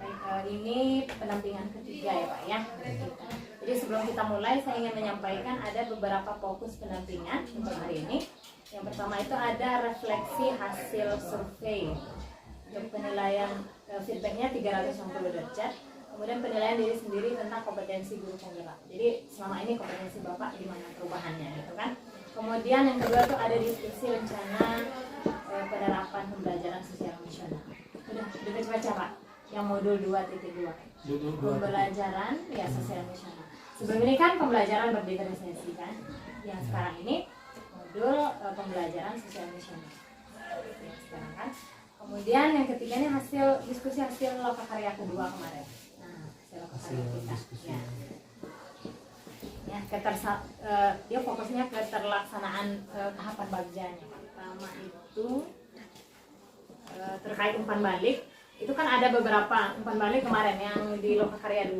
Baik, ini pendampingan ketiga ya Pak ya. Jadi sebelum kita mulai saya ingin menyampaikan ada beberapa fokus pendampingan untuk hari ini. Yang pertama itu ada refleksi hasil survei. Untuk penilaian feedbacknya 360 derajat. Kemudian penilaian diri sendiri tentang kompetensi guru penggerak. Jadi selama ini kompetensi Bapak gimana perubahannya gitu kan. Kemudian yang kedua tuh ada diskusi rencana penerapan pembelajaran sosial emosional. Udah baca Pak, yang modul 2.2. Pembelajaran ya sosial emosional. Sebelum ini kan pembelajaran berdiferensiasi kan. Yang sekarang ini modul pembelajaran sosial emosional. Yang sekarang kan. Kemudian yang ketiganya diskusi hasil lokakarya kedua kemarin. Nah, hasil lokakarya kita. Ya. Ya, dia fokusnya ke terlaksanaan tahapan bagiannya. Pertama itu terkait umpan balik. Itu kan ada beberapa umpan balik kemarin yang di lokakarya 2.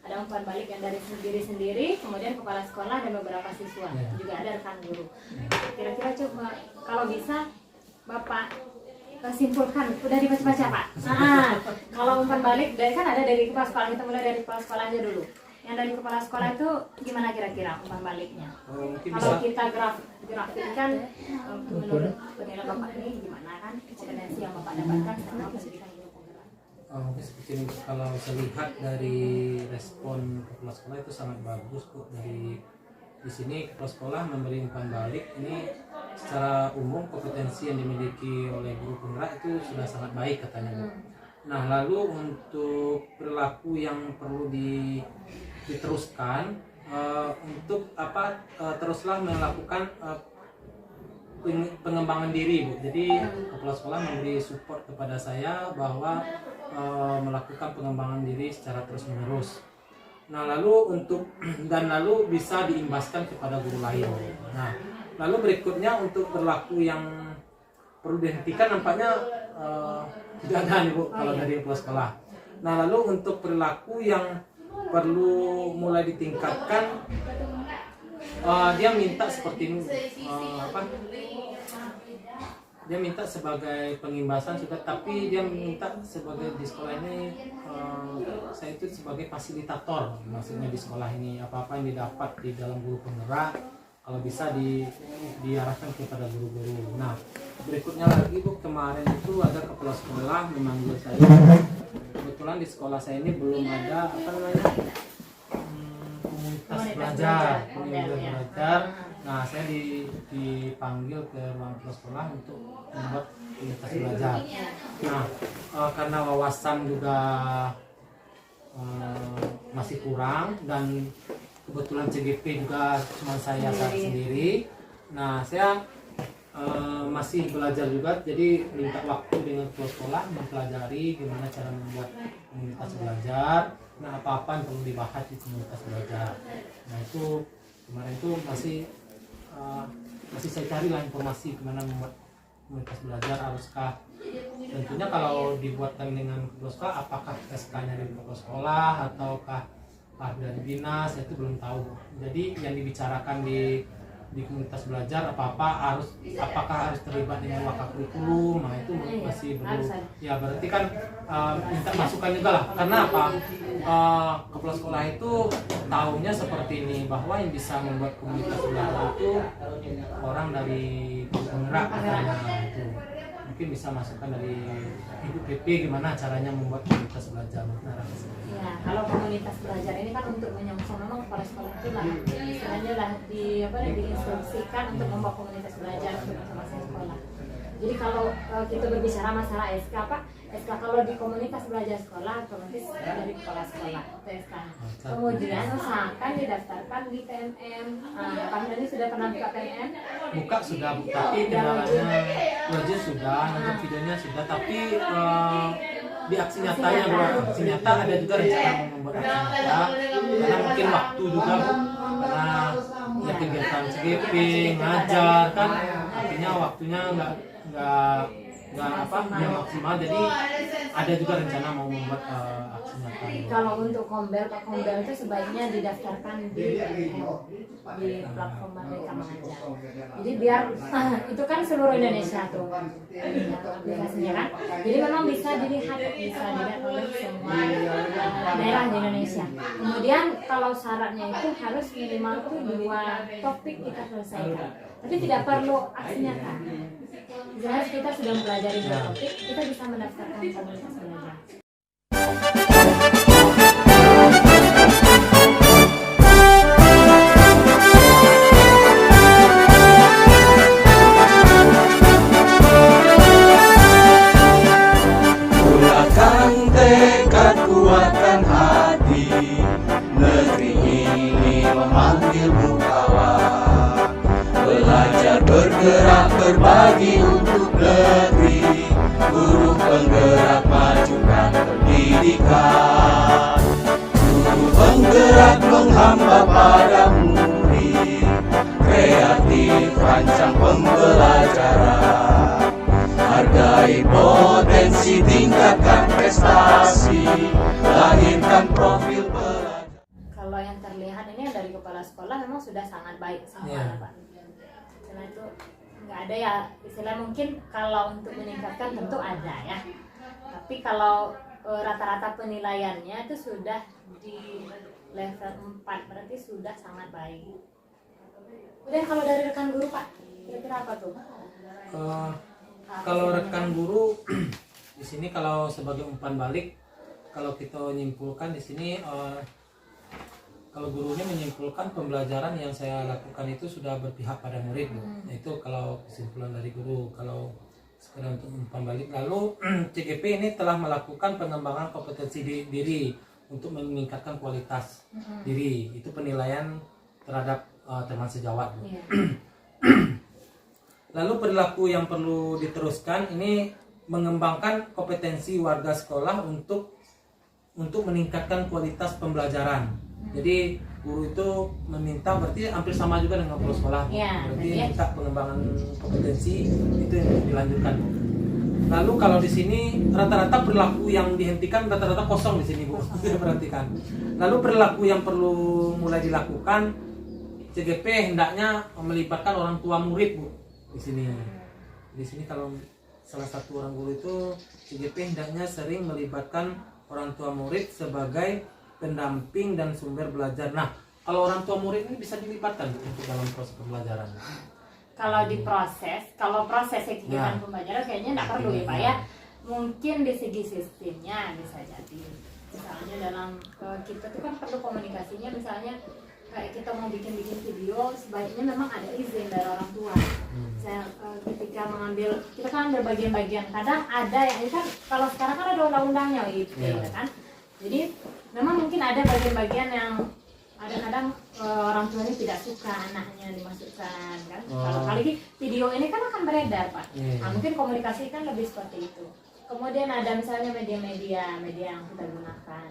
Ada umpan balik yang dari diri sendiri, kemudian kepala sekolah dan beberapa siswa. Juga ada rekan guru. Kira-kira coba kalau bisa Bapak simpulkan, udah dibaca-baca Pak. Nah, kalau umpan balik kan ada dari kepala sekolah, kita mulai dari kepala sekolah aja dulu. Yang dari kepala sekolah itu gimana kira-kira umpan baliknya? Kalau kita grafikkan menurut penilaian Bapak ini gimana kan kompetensi yang Bapak dapatkan sama pendidikan guru penggerak? Seperti ini, kalau saya lihat dari respon kepala sekolah itu sangat bagus kok. Di sini kepala sekolah memberi umpan balik ini secara umum kompetensi yang dimiliki oleh guru penggerak itu sudah sangat baik katanya. Nah, lalu untuk perilaku yang perlu diteruskan untuk teruslah melakukan pengembangan diri Bu. Jadi kepala sekolah memberi support kepada saya bahwa melakukan pengembangan diri secara terus menerus. Nah, lalu bisa diimbaskan kepada guru lain. Nah, lalu berikutnya untuk perilaku yang perlu dihentikan nampaknya tidak ada nih Bu kalau dari kepala sekolah. Nah, lalu untuk perilaku yang perlu mulai ditingkatkan, dia minta seperti ini, dia minta sebagai pengimbasan juga, tapi dia minta sebagai di sekolah ini saya itu sebagai fasilitator, maksudnya di sekolah ini apa-apa yang didapat di dalam guru penggerak kalau bisa diarahkan kepada guru-guru. Nah, berikutnya lagi Bu, kemarin itu ada kepala sekolah memanggil saya. Kebetulan di sekolah saya ini belum ada komunitas belajar. Nah, saya dipanggil ke ruang kepala sekolah untuk membuat komunitas belajar. Nah, karena wawasan juga masih kurang dan kebetulan CGP juga cuma saya sendiri. Nah, saya masih belajar juga, jadi minta waktu dengan kepala sekolah mempelajari gimana cara membuat komunitas belajar. Nah, apa-apa yang perlu dibahas di komunitas belajar. Nah, itu kemarin itu masih saya cari lah informasi gimana membuat komunitas belajar. Haruskah tentunya kalau dibuatkan dengan kepala sekolah, apakah SK-nya dari kepala sekolah ataukah dari dinas, itu belum tahu. Jadi yang dibicarakan di komunitas belajar apakah harus terlibat dengan wakaf kurikulum. Nah, itu masih belum. Ya, berarti kan minta masukan juga lah. Karena apa? Kepala sekolah itu tahunya seperti ini, bahwa yang bisa membuat komunitas belajar itu orang dari penggerak katanya itu. Mungkin bisa masukan dari Ibu PP gimana caranya membuat komunitas belajar. Ya, kalau komunitas belajar ini kan untuk menyongsong memang kepala sekolah itu lah istilahnya lah diinstruksikan untuk membuat komunitas belajar untuk masing-masing sekolah. Jadi kalau kita berbicara masalah SK SK kalau di komunitas belajar sekolah otomatis dari kepala sekolah atau SK. Kemudian usahakan didaftarkan di PNM. Pak Dhani sudah pernah buka PNM? Buka sudah, tapi kendalanya wajib sudah, nonton videonya sudah, tapi di aksi nyatanya aksi nyata ada juga rencana membuat aksi nyata, karena mungkin waktu juga Bu, karena ya kegiatan CGP ngajar kan, artinya waktunya nggak yang maksimal. Jadi ada juga rencana mau membuat aksi nyata. Kalau untuk Kombel, Pak Kombel itu sebaiknya didaftarkan di platform Merdeka Mengajar. Jadi biar itu kan seluruh Indonesia tuh aplikasinya kan. Jadi memang bisa dilihat oleh semua daerah di Indonesia. Kemudian kalau syaratnya itu harus minimal tuh 2 topik kita selesaikan. Tapi tidak perlu aksi nyata. Jelas kita sudah mempelajari 2 topik, kita bisa mendaftarkan komunitas belajar. Kuatkan tekad, kuatkan hati, negeri ini memanggilmu kawan. Belajar, bergerak, berbagi untuk negeri, guru penggerak majukan pendidikan. Guru penggerak menghamba pada murid, kreatif rancang pembelajaran. Hargai potensi, tingkatkan prestasi, lahirkan profil pelajar. Kalau yang terlihat ini dari kepala sekolah memang sudah sangat baik semuanya, Pak. Karena itu nggak ada ya istilah, mungkin kalau untuk meningkatkan tentu ada ya. Tapi kalau rata-rata penilaiannya itu sudah di level 4, berarti sudah sangat baik. Kemudian kalau dari rekan guru, Pak, kira-kira apa tuh? Kalau rekan guru di sini kalau sebagai umpan balik, kalau kita menyimpulkan di sini kalau gurunya menyimpulkan pembelajaran yang saya lakukan itu sudah berpihak pada murid, Bu. Nah, itu kalau kesimpulan dari guru. Kalau sekedar untuk umpan balik, lalu CGP ini telah melakukan pengembangan kompetensi diri untuk meningkatkan kualitas diri. Itu penilaian terhadap teman sejawat, Bu. Iya. Lalu perilaku yang perlu diteruskan ini mengembangkan kompetensi warga sekolah untuk meningkatkan kualitas pembelajaran. Jadi guru itu meminta, berarti hampir sama juga dengan kepala sekolah. Ya, berarti minta pengembangan kompetensi itu yang dilanjutkan. Lalu kalau di sini rata-rata perilaku yang dihentikan rata-rata kosong di sini, Bu. Perhatikan. Lalu perilaku yang perlu mulai dilakukan, CGP hendaknya melibatkan orang tua murid, Bu. Di sini kalau salah satu orang guru itu, CGP hendaknya sering melibatkan orang tua murid sebagai pendamping dan sumber belajar. Nah, kalau orang tua murid ini bisa dilibatkan untuk dalam proses pembelajaran. Kalau proses kegiatan pembelajaran kayaknya nggak perlu ya, Pak ya. Mungkin di segi sistemnya bisa jadi. Misalnya dalam kita tuh kan perlu komunikasinya, misalnya kayak kita mau bikin video, sebaiknya memang ada izin dari orang tua. Ketika mengambil, kita kan ambil bagian-bagian, kadang ada yang ini kan, kalau sekarang kan ada undang-undangnya gitu kan. Jadi memang mungkin ada bagian-bagian yang kadang-kadang orang tua ini tidak suka anaknya dimasukkan kan. Kalau kali video ini kan akan beredar, Pak. Nah, mungkin komunikasi kan lebih seperti itu. Kemudian ada misalnya media yang kita gunakan.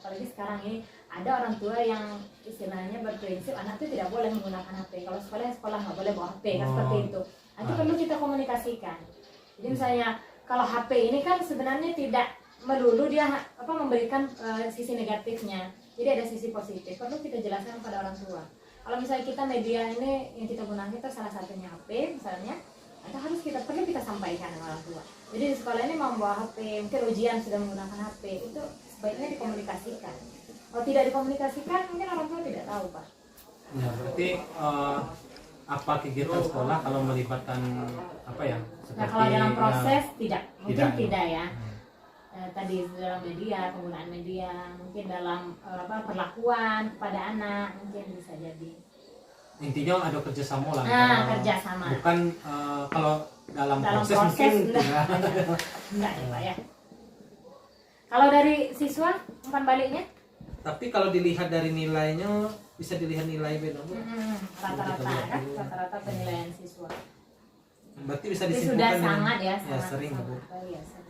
Apalagi sekarang ini ada orang tua yang istilahnya berprinsip anak itu tidak boleh menggunakan HP. Kalau sekolah nggak boleh bawa HP, kan seperti itu. Nah, itu perlu kita komunikasikan. Jadi misalnya kalau HP ini kan sebenarnya tidak melulu dia memberikan sisi negatifnya. Jadi ada sisi positif. Perlu kita jelaskan kepada orang tua. Kalau misalnya kita media ini yang kita gunakan itu salah satunya HP misalnya, itu harus perlu kita sampaikan ke orang tua. Jadi di sekolah ini mau bawa HP, mungkin ujian sudah menggunakan HP, itu sebaiknya dikomunikasikan. Kalau tidak dikomunikasikan, mungkin orang tua tidak tahu, Pak. Ya, berarti apa kegiatan sekolah kalau melibatkan apa ya? Nah, kalau dalam proses mungkin tidak ya. Tadi dalam media, penggunaan media, mungkin dalam perlakuan kepada anak, mungkin bisa jadi. Intinya ada kerjasama lah. Kerjasama. Bukan kalau dalam proses mungkin enggak ya, Pak ya. Kalau dari siswa umpan baliknya? Tapi kalau dilihat dari nilainya, bisa dilihat nilai beda, Bu. Rata-rata penilaian siswa. Berarti bisa Itu disimpulkan sudah dengan sangat ya, sering, Bu. Ya, sering.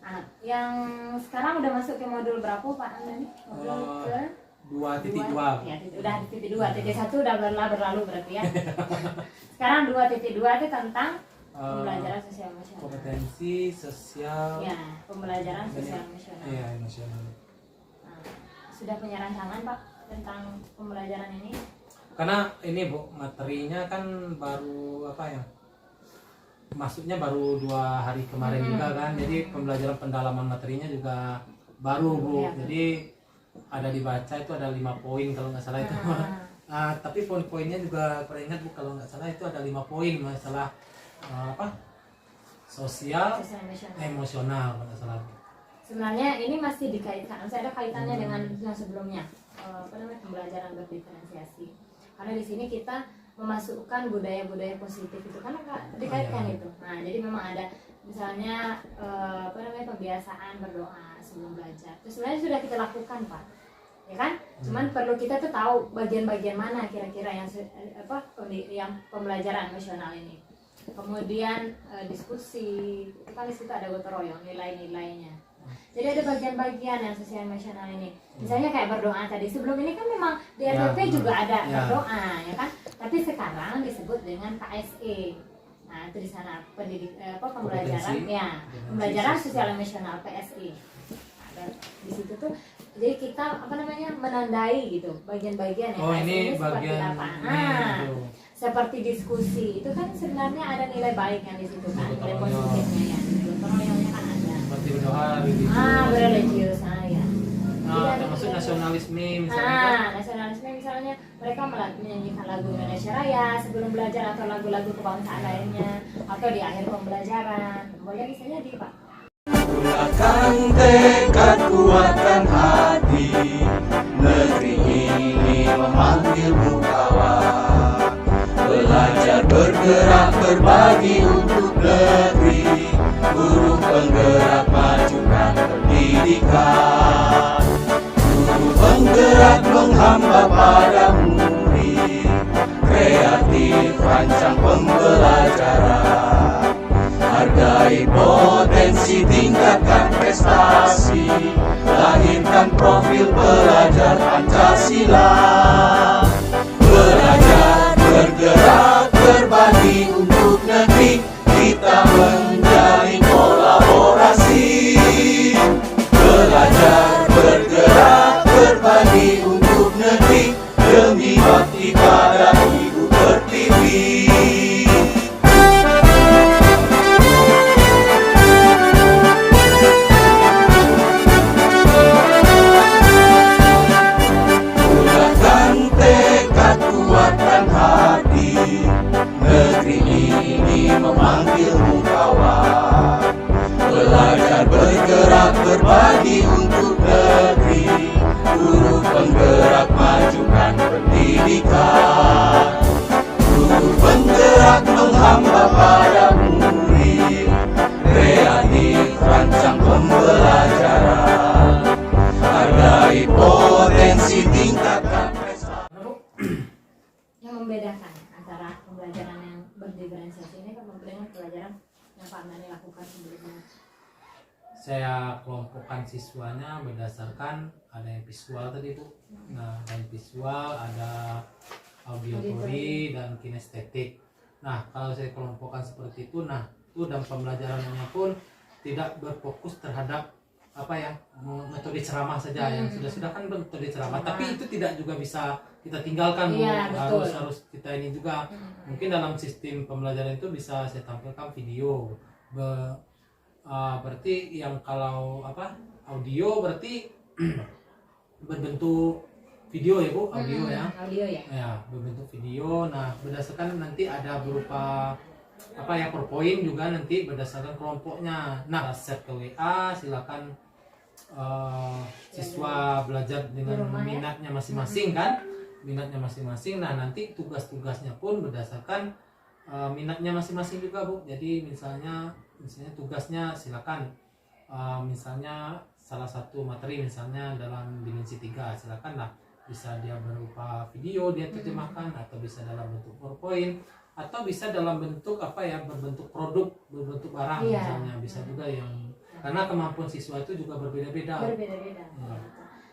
Nah, yang sekarang udah masuk ke modul berapa, Pak Anda nih? Modul ke 2.2. Ya, udah titik 2, titik 1 udah berlalu berarti ya. Sekarang 2.2 itu tentang pembelajaran sosial emosional. Kompetensi sosial. Ya, pembelajaran sosial emosional. Iya, emosional. Nah, sudah punya rancangan Pak tentang pembelajaran ini? Karena ini Bu, materinya kan baru apa ya? Masuknya baru 2 hari kemarin juga kan. Jadi pembelajaran pendalaman materinya juga baru Bu. Ya. Jadi ada dibaca itu ada 5 poin kalau nggak salah itu. Tapi poin-poinnya juga pernah ingat Bu, kalau nggak salah itu ada 5 poin masalah apa? Sosial emosional kalau nggak salah. Sebenarnya ini masih dikaitkan, saya ada kaitannya dengan yang sebelumnya, apa namanya, pembelajaran berdiferensiasi. Karena di sini kita memasukkan budaya-budaya positif itu kan dikaitkan itu. Nah, jadi memang ada misalnya apa namanya, pembiasaan berdoa sebelum belajar. Itu sebenarnya sudah kita lakukan Pak, ya kan? Cuman perlu kita tuh tahu bagian-bagian mana kira-kira yang yang pembelajaran emosional ini. Kemudian diskusi, itu kan di situ ada gotong royong, nilai-nilainya. Jadi ada bagian-bagian yang sosial emosional ini. Misalnya kayak berdoa tadi. Sebelum ini kan memang di FPP juga ada berdoa, ya kan? Tapi sekarang disebut dengan KSE. Nah, itu di sana pembelajaran pembelajaran sosial emosional PSI. Nah, di situ tuh jadi kita apa namanya, menandai gitu bagian-bagian ya. Ini seperti bagian apa? itu. Seperti diskusi. Itu kan sebenarnya ada nilai baik yang di situ kan, nilai positifnya ya. Gotong royongnya kan ada. Seperti berdoa religius. Religius, ya. Termasuk nasionalisme misalnya. Nasionalisme misalnya mereka menyanyikan lagu Indonesia Raya sebelum belajar atau lagu-lagu kebangsaan lainnya atau di akhir pembelajaran. Boleh bisa jadi Pak. Kuatkan tekad, kuatkan hati, negeri ini memanggilmu kawan. Belajar, bergerak, berbagi untuk negeri, guru penggerak majukan pendidikan. Guru penggerak menghamba pada murid, kreatif rancang pembelajaran. Hargai potensi, tingkatkan prestasi, lahirkan profil pelajar Pancasila. Belajar, bergerak, berbagi untuk negeri, kita menjalin kolaborasi. Belajar, bergerak, berbagi untuk negeri, demi bakti pada Ibu Pertiwi. Negeri ini memanggilmu kawan. Belajar, bergerak, berbagi untuk negeri, guru penggerak majukan pendidikan. Guru penggerak menghamba pada murid, kreatif rancang pembelajaran. Hargai potensi, tingkatkan prestasi. Yang membedakan antara pembelajaran yang berdiferensiasi ini dengan pembelajaran yang Pak Nani lakukan sebelumnya. Saya kelompokkan siswanya berdasarkan ada yang visual tadi Bu. Nah, ada yang visual, ada auditory dan kinestetik. Nah, kalau saya kelompokkan seperti itu, nah itu dan pembelajarannya pun tidak berfokus terhadap apa ya, metode ceramah saja. Yang sudah kan metode ceramah, tapi itu tidak juga bisa kita tinggalkan Bu. Harus kita ini juga mungkin dalam sistem pembelajaran itu bisa saya tampilkan video. Berarti yang kalau apa audio berarti berbentuk video ya Bu, audio ya. Audio ya. Ya, berbentuk video. Nah, berdasarkan nanti ada berupa apa ya, PowerPoint juga nanti berdasarkan kelompoknya. Nah, set ke WA, silakan siswa belajar dengan minatnya masing-masing kan, minatnya masing-masing. Nah, nanti tugas-tugasnya pun berdasarkan minatnya masing-masing juga Bu. Jadi misalnya tugasnya silakan misalnya salah satu materi misalnya dalam dimensi 3 silakan lah, bisa dia berupa video dia terjemahkan, atau bisa dalam bentuk PowerPoint, atau bisa dalam bentuk apa ya, berbentuk produk, berbentuk barang misalnya, bisa juga yang karena kemampuan siswa itu juga berbeda-beda.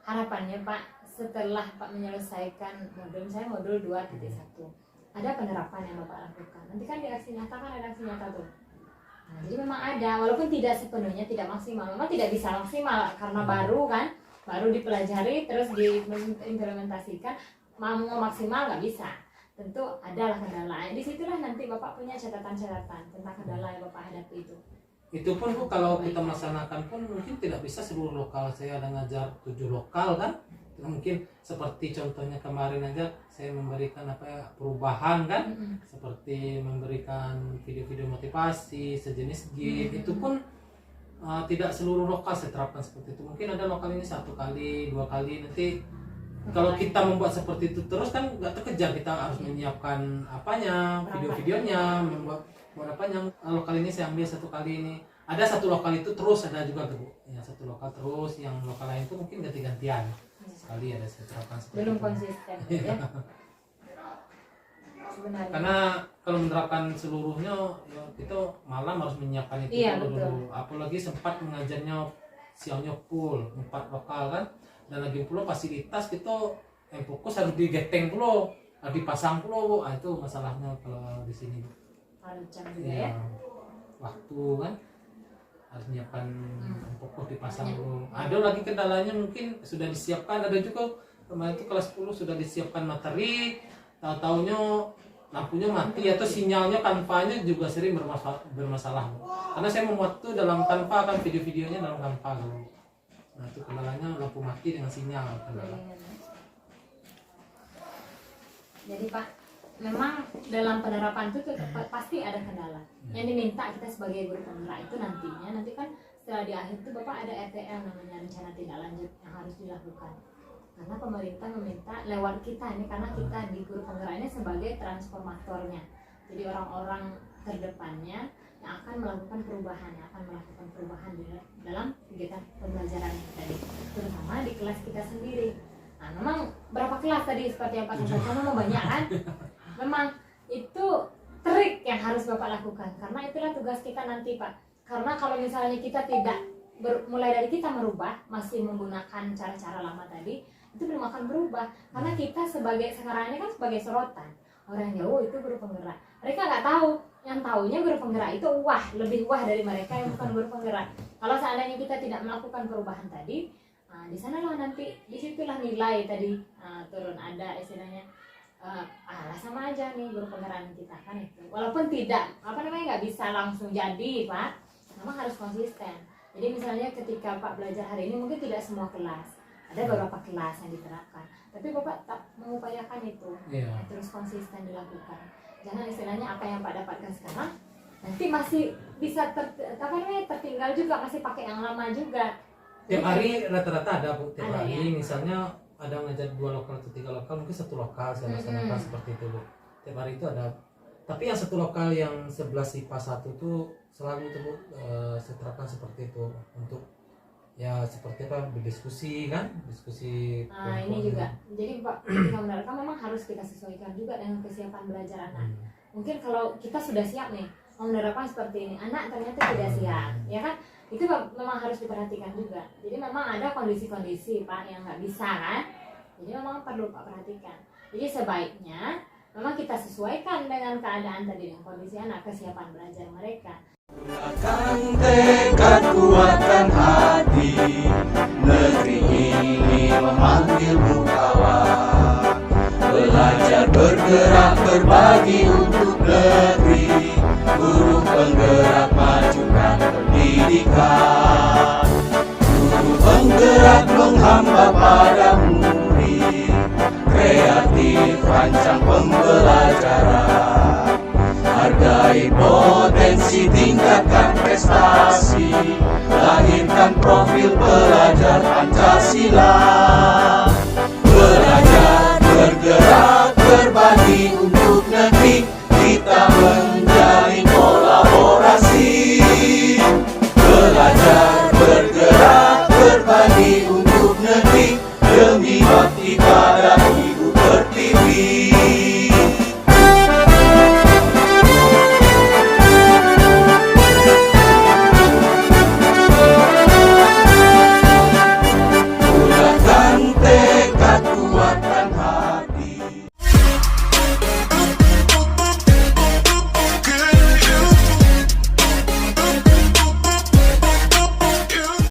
Harapannya Pak, setelah Pak menyelesaikan modul, misalnya modul 2.1, ada penerapan yang Bapak lakukan. Nanti kan di aksi nyata kan ada aksi nyata tuh. Nah, jadi memang ada, walaupun tidak sepenuhnya, tidak maksimal. Memang tidak bisa maksimal karena baru kan, baru dipelajari terus diimplementasikan. Mau maksimal nggak bisa. Tentu adalah kendala. Disitulah nanti Bapak punya catatan-catatan tentang kendala yang Bapak hadapi itu. Itu pun Bu, kalau kita melaksanakan pun mungkin tidak bisa seluruh lokal. Saya ada ngajar 7 lokal kan, mungkin seperti contohnya kemarin aja saya memberikan perubahan kan, seperti memberikan video-video motivasi sejenis game. Itu pun tidak seluruh lokal saya terapkan seperti itu. Mungkin ada lokal ini 1 kali 2 kali, nanti kalau kita membuat seperti itu terus kan nggak terkejar, kita harus menyiapkan apanya, video-videonya, membuat apanya. Lokal ini saya ambil 1 kali ini, ada 1 lokal itu terus, ada juga tuh Bu, ya 1 lokal terus, yang lokal lain itu mungkin ganti-gantian sekali ada saya terapkan seperti Belum itu. konsisten ya. Sebenarnya. Karena kalau menerapkan seluruhnya ya, kita malam harus menyiapkan itu Iya, dulu. Apalagi sempat mengajarnya siangnya full 4 lokal kan, dan lagi pula fasilitas kita yang fokus harus digeteng pula, harus dipasang pula. Itu masalahnya kalau di sini. Harus jam juga ya. Waktu kan harus menyiapkan fokus dipasang dulu. Ada lagi kendalanya mungkin sudah disiapkan, ada juga kemarin itu kelas 10 sudah disiapkan materi, tahu-taunya lampunya mati atau sinyalnya kanvanya juga sering bermasalah. Karena saya membuat itu dalam kanva kan, video-videonya dalam kanva kan. Nah itu kendalanya lampu mati dengan sinyal kendala. Jadi Pak, memang dalam penerapan itu pasti ada kendala. Yang diminta kita sebagai guru penggerak itu nanti kan setelah di akhir itu Bapak ada RTL namanya, rencana tindak lanjut yang harus dilakukan. Karena pemerintah meminta lewat kita ini, karena kita di guru penggerak ini sebagai transformatornya. Jadi orang-orang terdepannya yang akan melakukan perubahan di dalam kegiatan pembelajaran tadi, terutama di kelas kita sendiri. Nah, memang berapa kelas tadi seperti yang Pak sampaikan, memang banyak kan? Memang itu trik yang harus Bapak lakukan, karena itulah tugas kita nanti Pak. Karena kalau misalnya kita tidak mulai dari kita merubah, masih menggunakan cara-cara lama tadi, itu belum akan berubah. Karena kita sekarang ini kan sebagai sorotan orang jauh itu guru penggerak, mereka nggak tahu, yang taunya guru penggerak itu lebih dari mereka yang bukan guru penggerak. Kalau seandainya kita tidak melakukan perubahan tadi, di sanalah nanti, disitulah nilai tadi turun. Ada istilahnya sama aja nih guru penggerak kita kan itu, walaupun tidak nggak bisa langsung jadi Pak, memang harus konsisten. Jadi misalnya ketika Pak belajar hari ini mungkin tidak semua kelas, ada beberapa kelas yang diterapkan, tapi Bapak tak mengupayakan itu, terus konsisten dilakukan. Jangan istilahnya apa yang Pak dapatkan sekarang nanti masih bisa tertinggal juga, masih pakai yang lama juga. Tiap hari rata-rata ada Bu, tiap Ada, hari ya? Misalnya ada ngajar 2 lokal atau 3 lokal, mungkin 1 lokal saya laksanakan seperti itu Bu. Tiap hari itu ada, tapi yang 1 lokal yang 11 IPA 1 itu selalu itu Bu, saya terapkan seperti itu untuk ya seperti berdiskusi kan, diskusi. Ini juga, jadi Pak ketika menerapkan memang harus kita sesuaikan juga dengan kesiapan belajar anak. Mungkin kalau kita sudah siap nih mau menerapkan seperti ini, anak ternyata tidak siap, ya kan? Itu memang harus diperhatikan juga. Jadi memang ada kondisi-kondisi Pak yang nggak bisa kan, jadi memang perlu Pak perhatikan. Jadi sebaiknya memang kita sesuaikan dengan keadaan tadi, dengan kondisi anak, kesiapan belajar mereka. Akan tekad kuatkan hati, negeri ini memanggilmu kawan. Belajar bergerak berbagi untuk negeri, guru penggerak majukan pendidikan.